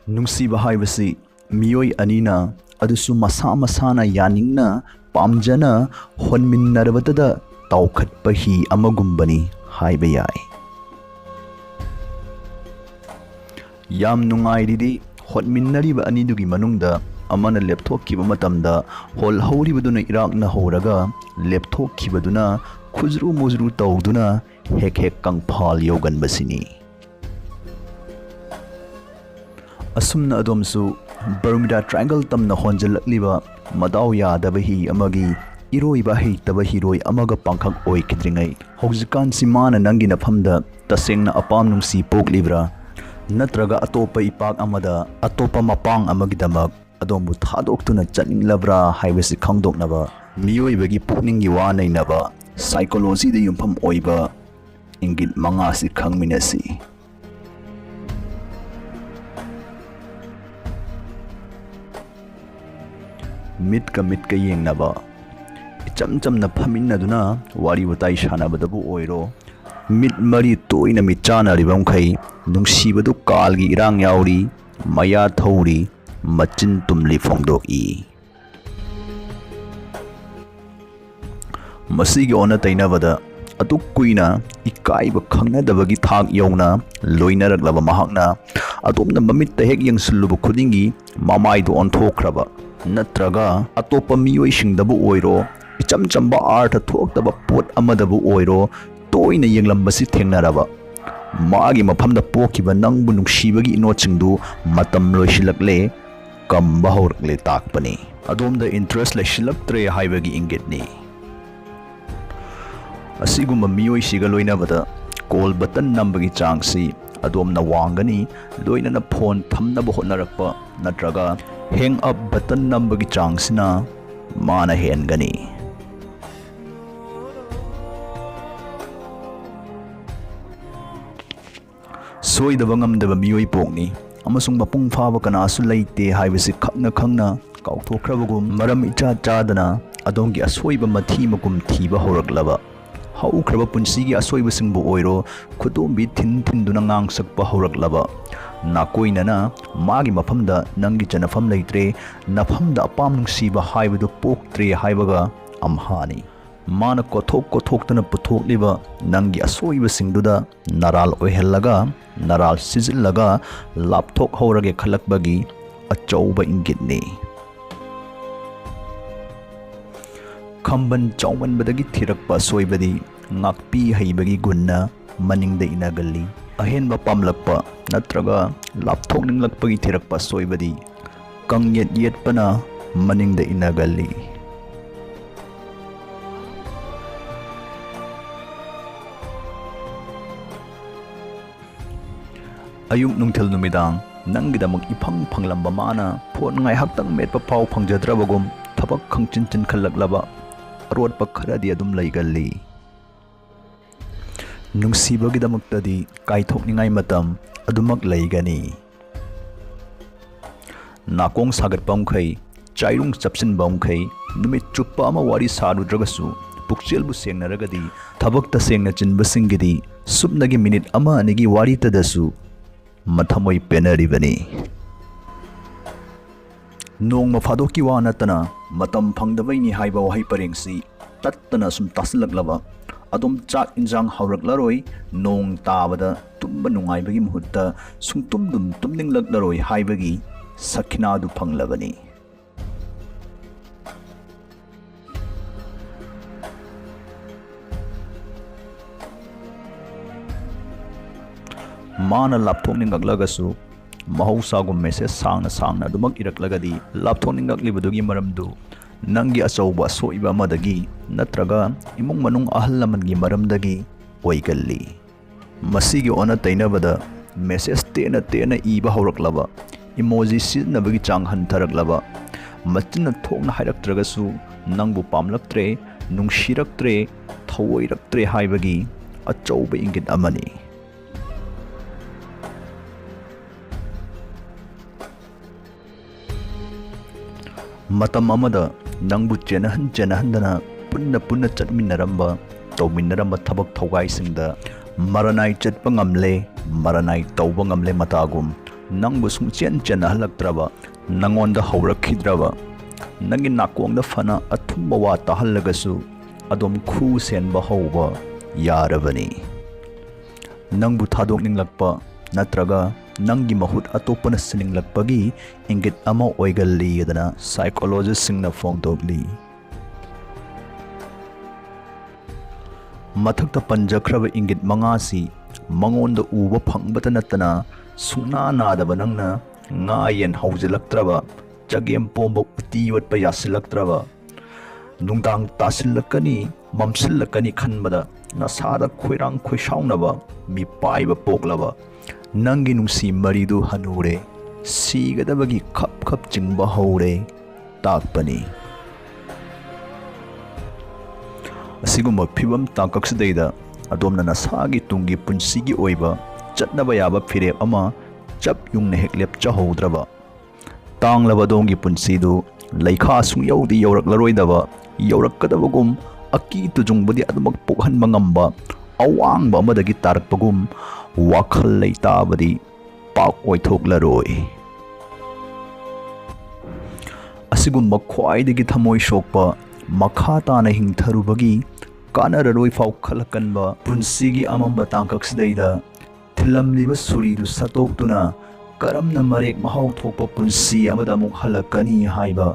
ꯅꯨꯡꯁꯤꯕ ꯍꯥꯏꯕꯁꯤ ꯃꯤꯑꯣꯏ ꯑꯅꯤꯅ ꯑꯗꯨꯁꯨ ꯃꯁꯥ ꯃꯁꯥꯅ ꯌꯥꯅꯤꯡꯅ ꯄꯥꯝꯖꯅ ꯍꯣꯟꯃꯤꯟꯅꯔꯕꯗ ꯇꯥꯎꯈꯠꯄ ꯍꯤ ꯑꯃꯒꯨꯝꯕꯅꯤ ꯍꯥꯏꯕ ꯌꯥꯏ꯫ ꯌꯥꯝ ꯅꯨꯡꯉꯥꯏꯔꯤꯗꯤ ꯍꯣꯠꯃꯤꯟꯅꯔꯤꯕ ꯑꯅꯤꯗꯨꯒꯤ ꯃꯅꯨꯡꯗ ꯑꯃꯅ ꯂꯦꯞꯊꯣꯛꯈꯤꯕ ꯃꯇꯝꯗ ꯍꯣꯜꯍꯧꯔꯤꯕꯗꯨꯅ ꯏꯔꯥꯛꯅ ꯍꯧꯔꯒ ꯂꯦꯞꯊꯣꯛꯈꯤꯕꯗꯨꯅ ꯈꯨꯖ꯭ꯔꯨ ꯃꯨꯖ꯭ꯔꯨ ꯇꯧꯗꯨꯅ ꯍꯦꯛ ꯍꯦꯛ ꯀꯪꯐꯥꯜ ꯌꯧꯒꯟꯕꯁꯤꯅꯤ꯫ ꯑꯁꯨꯝꯅ ꯑꯗꯣꯝꯁꯨ ꯕꯔꯃꯨꯗꯥ ꯇ꯭ꯔꯥꯏꯡꯒꯜ ꯇꯝꯅ ꯍꯣꯟꯖꯜꯂꯛꯂꯤꯕ ꯃꯗꯥꯎ ꯌꯥꯗꯕ ꯍꯤ ꯑꯃꯒꯤ ꯏꯔꯣꯏꯕ ꯍꯩꯇꯕ ꯍꯤꯔꯣꯏ ꯑꯃꯒ ꯄꯥꯡꯈꯛ ꯑꯣꯏꯈꯤꯗ꯭ꯔꯤꯉꯩ ꯍꯧꯖꯤꯛꯀꯥꯟꯁꯤ ꯃꯥꯅ ꯅꯪꯒꯤ ꯅꯐꯝꯗ ꯇꯁꯦꯡꯅ ꯑꯄꯥꯝ ꯅꯨꯡꯁꯤ ꯄꯣꯛꯂꯤꯕ꯭ꯔꯥ ꯅꯠꯇ꯭ꯔꯒ ꯑꯇꯣꯞꯄ ꯏꯄꯥꯛ ꯑꯃꯗ ꯑꯇꯣꯞꯄ ꯃꯄꯥꯡ ꯑꯃꯒꯤꯗꯃꯛ ꯑꯗꯣꯝꯕꯨ ꯊꯥꯗꯣꯛꯇꯨꯅ ꯆꯠꯅꯤꯡꯂꯕ꯭ꯔꯥ ꯍꯥꯏꯕꯁꯤ ꯈꯪꯗꯣꯛꯅꯕ ꯃꯤꯑꯣꯏꯕꯒꯤ ꯄꯨꯛꯅꯤꯡꯒꯤ ꯋꯥ ꯅꯩꯅꯕ ꯁꯥꯏꯀꯣꯂꯣꯖꯤꯗ ꯌꯨꯝꯐꯝ ꯑꯣꯏꯕ ꯏꯪꯒꯤꯠ ꯃꯉꯥꯁꯤ ꯈꯪꯃꯤꯟꯅꯁꯤ꯫ ꯃꯤꯠꯀ ꯃꯤꯠꯀ ꯌꯦꯡꯅꯕ ꯏꯆꯝ ꯆꯝꯅ ꯐꯝꯃꯤꯟꯅꯗꯨꯅ ꯋꯥꯔꯤ ꯋꯥꯇꯥꯏ ꯁꯥꯟꯅꯕꯗꯕꯨ ꯑꯣꯏꯔꯣ ꯃꯤꯠ ꯃꯔꯤ ꯇꯣꯏꯅ ꯃꯤꯠꯆꯥꯟꯅꯔꯤꯕ ꯃꯈꯩ ꯅꯨꯡꯁꯤꯕꯗꯨ ꯀꯥꯜꯒꯤ ꯏꯔꯥꯡ ꯌꯥꯎꯔꯤ, ꯃꯌꯥ ꯊꯧꯔꯤ, ꯃꯆꯤꯟ ꯇꯨꯝꯂꯤ ꯐꯣꯡꯗꯣꯛꯏ꯫ ꯃꯁꯤꯒꯤ ꯑꯣꯟꯅ ꯇꯩꯅꯕꯗ ꯑꯗꯨꯛ ꯀꯨꯏꯅ ꯏꯀꯥꯏꯕ ꯈꯪꯅꯗꯕꯒꯤ ꯊꯥꯛ ꯌꯧꯅ ꯂꯣꯏꯅꯔꯛꯂꯕ ꯃꯍꯥꯛꯅ ꯑꯗꯣꯝꯅ ꯃꯃꯤꯠꯇ ꯍꯦꯛ ꯌꯦꯡꯁꯤꯜꯂꯨꯕ ꯈꯨꯗꯤꯡꯒꯤ ꯃꯃꯥꯏꯗꯨ ꯑꯣꯟꯊꯣꯛꯈ꯭ꯔꯕ ꯅꯠꯇ꯭ꯔꯒ ꯑꯇꯣꯞꯄ ꯃꯤꯑꯣꯏꯁꯤꯡꯗꯕꯨ ꯑꯣꯏꯔో ꯏꯆꯝ ꯆꯝꯕ ꯑꯥꯔꯊ ꯊꯣꯛꯇꯕ ꯄꯣꯠ ꯑꯃꯗꯕꯨ ꯑꯣꯏꯔꯣ ꯇꯣꯏꯅ ꯌꯦꯡꯂꯝꯕꯁꯤ ꯊꯦꯡꯅꯔꯕ ꯃꯥꯒꯤ ꯃꯐꯝꯗ ꯄꯣꯛꯈꯤꯕ ꯅꯪꯕꯨ ꯅꯨꯡꯁꯤꯕꯒꯤ ꯏꯅꯣꯠꯁꯤꯡꯗꯨ ꯃꯇꯝ ꯂꯣꯏꯁꯤꯜꯂꯛꯂꯦ, ꯀꯝꯕ ꯍꯧꯔꯛꯂꯦ ꯇꯥꯛꯄꯅꯤ꯫ ꯑꯗꯣꯝꯗ ꯏꯟꯇꯔꯦꯁ ꯂꯩꯁꯤꯜꯂꯛꯇ꯭ꯔꯦ ꯍꯥꯏꯕꯒꯤ ꯏꯪꯒꯤꯠꯅꯤ꯫ ꯑꯁꯤꯒꯨꯝꯕ ꯃꯤꯑꯣꯏꯁꯤꯒ ꯂꯣꯏꯅꯕꯗ ꯀꯣꯜ ꯕꯇꯟ ꯅꯝꯕꯒꯤ ꯆꯥꯡꯁꯤ ꯑꯗꯣꯝꯅ ꯋꯥꯡꯒꯅꯤ, ꯂꯣꯏꯅꯅ ꯐꯣꯟ ꯊꯝꯅꯕ ꯍꯣꯠꯅꯔꯛꯄ ꯅꯠꯇ꯭ꯔꯒ ꯍꯦꯡ ꯑꯞ ꯕꯇꯟ ꯅꯝꯕꯒꯤ ꯆꯥꯡꯁꯤꯅ ꯃꯥꯅ ꯍꯦꯟꯒꯅꯤ꯫ ꯁꯣꯏꯗꯕ ꯉꯝꯗꯕ ꯃꯤꯑꯣꯏ ꯄꯣꯛꯅꯤ ꯑꯃꯁꯨꯡ ꯃꯄꯨꯡ ꯐꯥꯕ ꯀꯅꯥꯁꯨ ꯂꯩꯇꯦ ꯍꯥꯏꯕꯁꯤ ꯈꯪꯅ ꯈꯪꯅ ꯀꯥꯎꯊꯣꯛꯈ꯭ꯔꯕꯒꯨꯝ ꯃꯔꯝ ꯏꯆꯥ ꯆꯥꯗꯅ ꯑꯗꯣꯝꯒꯤ ꯑꯁꯣꯏꯕ ꯃꯊꯤ ꯃꯀꯨꯝ ꯊꯤꯕ ꯍꯧꯔꯛꯂꯕ ꯍꯧꯈ꯭ꯔꯕ ꯄꯨꯟꯁꯤꯒꯤ ꯑꯁꯣꯏꯕꯁꯤꯡꯕꯨ ꯑꯣꯏꯔꯣ ꯈꯨꯗꯣꯝꯕꯤ ꯊꯤꯟꯗꯨꯅ ꯉꯥꯡꯁꯛꯄ ꯍꯧꯔꯛꯂꯕ ꯅꯥꯀꯣꯏꯅꯅ ꯃꯥꯒꯤ ꯃꯐꯝꯗ ꯅꯪꯒꯤ ꯆꯟꯅꯐꯝ ꯂꯩꯇ꯭ꯔꯦ, ꯅꯐꯝꯗ ꯑꯄꯥꯝ ꯅꯨꯡꯁꯤꯕ ꯍꯥꯏꯕꯗꯨ ꯄꯣꯛꯇ꯭ꯔꯦ ꯍꯥꯏꯕꯒ ꯑꯝꯍꯥꯅꯤ꯫ ꯃꯥꯅ ꯀꯣꯊꯣꯛꯇꯨꯅ ꯄꯨꯊꯣꯛꯂꯤꯕ ꯅꯪꯒꯤ ꯑꯁꯣꯏꯕꯁꯤꯡꯗꯨꯗ ꯅꯔꯥꯜ ꯑꯣꯏꯍꯜꯂꯒ ꯅꯔꯥꯜ ꯁꯤꯖꯤꯜꯂꯒ ꯂꯥꯞꯊꯣꯛꯍꯧꯔꯒꯦ ꯈꯜꯂꯛꯄꯒꯤ ꯑꯆꯧꯕ ꯏꯪꯒꯤꯠꯅꯤ꯫ ꯈꯝꯕꯟ ꯆꯥꯎꯃꯟꯕꯗꯒꯤ ꯊꯤꯔꯛꯄ ꯑꯁꯣꯏꯕꯗꯤ ꯉꯥꯛꯄꯤ ꯍꯩꯕꯒꯤ ꯒꯨꯟꯅ ꯃꯅꯤꯡꯗ ꯏꯟꯅꯒꯜꯂꯤ꯫ ꯑꯍꯦꯟꯕ ꯄꯥꯝꯂꯛꯄ ꯅꯠꯇ꯭ꯔꯒ ꯂꯥꯞꯊꯣꯛꯅꯤꯡꯂꯛꯄꯒꯤ ꯊꯤꯔꯛꯄ ꯑꯁꯣꯏꯕꯗꯤ ꯀꯪꯌꯦꯠ ꯌꯦꯠꯄꯅ ꯃꯅꯤꯡꯗ ꯏꯟꯅꯒꯜꯂꯤ꯫ ꯑꯌꯨꯛ ꯅꯨꯡꯊꯤꯜ ꯅꯨꯃꯤꯗꯥꯡ ꯅꯪꯒꯤꯗꯃꯛ ꯏꯐꯪ ꯐꯪꯂꯝꯕ ꯃꯥꯅ ꯐꯣꯟ ꯉꯥꯏꯍꯥꯛꯇꯪ ꯃꯦꯠꯄ ꯐꯥꯎ ꯐꯪꯖꯗ꯭ꯔꯕꯒꯨꯝ ꯊꯕꯛ ꯈꯪꯆꯤꯟ ꯆꯤꯟꯈꯠꯂꯛꯂꯕ ꯑꯔꯣꯠꯄ ꯈꯔꯗꯤ ꯑꯗꯨم ꯂꯩꯒꯜꯂꯤ꯫ ꯅꯨꯡꯁꯤꯕꯒꯤꯗꯃꯛꯇꯗꯤ ꯀꯥꯏꯊꯣꯛꯅꯤꯡꯉꯥꯏ ꯃꯇꯝ ꯑꯗꯨꯃꯛ ꯂꯩꯒꯅꯤ꯫ ꯅꯥꯀꯣꯡ ꯁꯥꯒꯠꯄ ꯃꯈꯩ, ꯆꯥꯏꯔꯨꯡ ꯆꯞꯁꯤꯟꯕ ꯃꯈꯩ, ꯅꯨꯃꯤꯠ ꯆꯨꯞꯄ ꯑꯃ ꯋꯥꯔꯤ ꯁꯥꯔꯨꯗ꯭ꯔꯒꯁꯨ ꯄꯨꯛꯆꯦꯜꯕꯨ ꯁꯦꯡꯅꯔꯒꯗꯤ ꯊꯕꯛ ꯇꯁꯦꯡꯅ ꯆꯤꯟꯕꯁꯤꯡꯒꯤꯗꯤ ꯁꯨꯞꯅꯒꯤ ꯃꯤꯅꯤꯠ ꯑꯃ ꯑꯅꯤꯒꯤ ꯋꯥꯔꯤꯇꯗꯁꯨ ꯃꯊꯃꯣꯏ ꯄꯦꯟꯅꯔꯤꯕꯅꯤ꯫ ꯅꯣꯡꯃ ꯐꯥꯗꯣꯛꯀꯤ ꯋꯥ ꯅꯠꯇꯅ ꯃꯇꯝ ꯐꯪꯗꯕꯩꯅꯤ ꯍꯥꯏꯕ ꯋꯥꯍꯩ ꯄꯔꯦꯡꯁꯤ ꯇꯠꯇꯅ ꯁꯨꯝ ꯇꯥꯁꯤꯜꯂꯛꯂꯕ ꯑꯗꯨꯝ ꯆꯥꯛ ꯏꯟꯖꯥꯡ ꯍꯧꯔꯛꯂꯔꯣꯏ, ꯅꯣꯡ ꯇꯥꯕꯗ ꯇꯨꯝꯕ ꯅꯨꯡꯉꯥꯏꯕꯒꯤ ꯃꯍꯨꯠꯇ ꯁꯨꯡꯇꯨꯝꯗꯨꯝ ꯇꯨꯝꯅꯤꯡꯂꯛꯂꯔꯣꯏ ꯍꯥꯏꯕꯒꯤ ꯁꯈꯤꯅꯥꯗꯨ ꯐꯪꯂꯕꯅꯤ꯫ ꯃꯥꯅ ꯂꯥꯞꯊꯣꯛꯅꯤꯡꯂꯛꯂꯒꯁꯨ ꯃꯍꯧꯁꯥꯒꯨꯝ ꯃꯦꯁꯦꯖ ꯁꯥꯡꯅ ꯁꯥꯡꯅ ꯑꯗꯨꯃꯛ ꯏꯔꯛꯂꯒꯗꯤ ꯂꯥꯞꯊꯣꯛꯅꯤꯡꯂꯛꯂꯤꯕꯗꯨꯒꯤ ꯃꯔꯝꯗꯨ ꯅꯪꯒꯤ ꯑꯆꯧꯕ ꯑꯁꯣꯏꯕ ꯑꯃꯗꯒꯤ ꯅꯠꯇ꯭ꯔꯒ ꯏꯃꯨꯡ ꯃꯅꯨꯡ ꯑꯍꯜ ꯂꯃꯟꯒꯤ ꯃꯔꯝꯗꯒꯤ ꯑꯣꯏꯒꯜꯂꯤ꯫ ꯃꯁꯤꯒꯤ ꯑꯣꯟꯅ ꯇꯩꯅꯕꯗ ꯃꯦꯁꯦꯖ ꯇꯦꯟꯅ ꯇꯦꯟꯅ ꯏꯕ ꯍꯧꯔꯛꯂꯕ, ꯏꯃꯣꯖꯤ ꯁꯤꯖꯤꯟꯅꯕꯒꯤ ꯆꯥꯡ ꯍꯟꯊꯔꯛꯂꯕ, ꯃꯆꯤꯟꯅ ꯊꯣꯛꯅ ꯍꯥꯏꯔꯛꯇ꯭ꯔꯒꯁꯨ ꯅꯪꯕꯨ ꯄꯥꯝꯂꯛꯇ꯭ꯔꯦ, ꯅꯨꯡꯁꯤꯔꯛꯇ꯭ꯔꯦ, ꯊꯑꯣꯏꯔꯛꯇ꯭ꯔꯦ ꯍꯥꯏꯕꯒꯤ ꯑꯆꯧꯕ ꯏꯪꯒꯤꯠ ꯑꯃꯅꯤ꯫ ꯃꯇꯝ ꯑꯃꯗ ꯅꯪꯕꯨ ꯆꯦꯟꯅꯍꯟꯗꯅ ꯄꯨꯟꯅ ꯆꯠꯃꯤꯟꯅꯔꯝꯕ ꯇꯧꯃꯤꯟꯅꯔꯝꯕ ꯊꯕꯛ ꯊꯧꯒꯥꯏꯁꯤꯡꯗ ꯃꯔꯅꯥꯏ ꯆꯠꯄ ꯉꯝꯂꯦ, ꯃꯔꯅꯥꯏ ꯇꯧꯕ ꯉꯝꯂꯦ ꯃꯇꯥꯒꯨꯝ ꯅꯪꯕꯨ ꯁꯨꯡꯆꯦꯟ ꯆꯦꯟꯅꯍꯜꯂꯛꯇ꯭ꯔꯕ, ꯅꯪꯉꯣꯟꯗ ꯍꯧꯔꯛꯈꯤꯗ꯭ꯔꯕ, ꯅꯪꯒꯤ ꯅꯥꯀꯣꯡꯗ ꯐꯅ ꯑꯊꯨꯝꯕ ꯋꯥ ꯇꯥꯍꯜꯂꯒꯁꯨ ꯑꯗꯨꯝ ꯈꯨ ꯁꯦꯟꯕ ꯍꯧꯕ ꯌꯥꯔꯕꯅꯤ꯫ ꯅꯪꯕꯨ ꯊꯥꯗꯣꯛꯅꯤꯡꯂꯛꯄ ꯅꯠꯇ꯭ꯔꯒ ꯅꯪꯒꯤ ꯃꯍꯨꯠ ꯑꯇꯣꯞꯄꯅ ꯁꯤꯟꯅꯤꯡꯂꯛꯄꯒꯤ ꯏꯪꯒꯤꯠ ꯑꯃ ꯑꯣꯏꯒꯜꯂꯤꯗꯅ ꯁꯥꯏꯀꯣꯂꯣꯖꯤꯁꯁꯤꯡꯅ ꯐꯣꯡꯗꯣꯛꯂꯤ꯫ ꯃꯊꯛꯇ ꯄꯟꯖꯈ꯭ꯔꯕ ꯏꯪꯒꯤꯠ ꯃꯉꯥꯁꯤ ꯃꯉꯣꯟꯗ ꯎꯕ ꯐꯪꯕꯇ ꯅꯠꯇꯅ ꯁꯨꯡꯅꯥ ꯅꯥꯗꯕ ꯅꯪꯅ ꯉꯥ ꯌꯦꯟ ꯍꯧꯖꯤꯜꯂꯛꯇ꯭ꯔꯕ, ꯆꯒꯦꯝ ꯄꯣꯝꯕ ꯎꯇꯤ ꯌꯣꯠꯄ ꯌꯥꯁꯤꯜꯂꯛꯇ꯭ꯔꯕ, ꯅꯨꯡꯗꯥꯡ ꯇꯥꯁꯤꯜꯂꯛꯀꯅꯤ ꯃꯝꯁꯤꯜꯂꯛꯀꯅꯤ ꯈꯟꯕꯗ ꯅꯁꯥꯗ ꯈꯣꯏꯔꯥꯡ ꯈꯣꯏꯁꯥꯎꯅꯕ ꯃꯤꯄꯥꯏꯕ ꯄꯣꯛꯂꯕ, ꯅꯪꯒꯤ ꯅꯨꯡꯁꯤ ꯃꯔꯤꯗꯨ ꯍꯟꯅꯨꯔꯦ, ꯁꯤꯒꯗꯕꯒꯤ ꯈꯞ ꯈꯞ ꯆꯤꯡꯕ ꯍꯧꯔꯦ ꯇꯥꯛꯄꯅꯤ꯫ ꯑꯁꯤꯒꯨꯝꯕ ꯐꯤꯚꯝ ꯇꯥꯡꯀꯛꯁꯤꯗꯩꯗ ꯑꯗꯣꯝꯅ ꯅꯁꯥꯒꯤ ꯇꯨꯡꯒꯤ ꯄꯨꯟꯁꯤꯒꯤ ꯑꯣꯏꯕ ꯆꯠꯅꯕ ꯌꯥꯕ ꯐꯤꯔꯦꯞ ꯑꯃ ꯆꯞ ꯌꯨꯡꯅ ꯍꯦꯛ ꯂꯦꯞꯆꯍꯧꯗ꯭ꯔꯕ, ꯇꯥꯡꯂꯕ ꯑꯗꯣꯝꯒꯤ ꯄꯨꯟꯁꯤꯗꯨ ꯂꯩꯈꯥ ꯁꯨꯡꯌꯧꯗꯤ ꯌꯧꯔꯛꯂꯔꯣꯏꯗꯕ, ꯌꯧꯔꯛꯀꯗꯕꯒꯨꯝ ꯑꯀꯤ ꯇꯨꯖꯨꯡꯕꯗꯤ ꯑꯗꯨꯃꯛ ꯄꯣꯛꯍꯟꯕ ꯉꯝꯕ ꯑꯋꯥꯡꯕ ꯑꯃꯗꯒꯤ ꯇꯥꯔꯛꯄꯒꯨꯝ ꯋꯥꯈꯜ ꯂꯩꯇꯥꯕꯗꯤ ꯄꯥꯛ ꯑꯣꯏꯊꯣꯛꯂꯔꯣꯏ꯫ ꯑꯁꯤꯒꯨꯝꯕ ꯈ꯭ꯋꯥꯏꯗꯒꯤ ꯊꯃꯣꯏ ꯁꯣꯛꯄ, ꯃꯈꯥ ꯇꯥꯅ ꯍꯤꯡꯊꯔꯨꯕꯒꯤ ꯀꯥꯟꯅꯔꯔꯣꯏ ꯐꯥꯎ ꯈꯜꯂꯛꯀꯟꯕ ꯄꯨꯟꯁꯤꯒꯤ ꯑꯃꯝꯕ ꯇꯥꯡꯀꯛꯁꯤꯗꯩꯗ ꯊꯤꯜꯂꯝꯂꯤꯕ ꯁꯨꯔꯤꯗꯨ ꯁꯠꯇꯣꯛꯇꯨꯅ ꯀꯔꯝꯅ ꯃꯔꯦꯛ ꯃꯍꯥꯎ ꯊꯣꯛꯄ ꯄꯨꯟꯁꯤ ꯑꯃꯗ ꯑꯃꯨꯛ ꯍꯜꯂꯛꯀꯅꯤ ꯍꯥꯏꯕ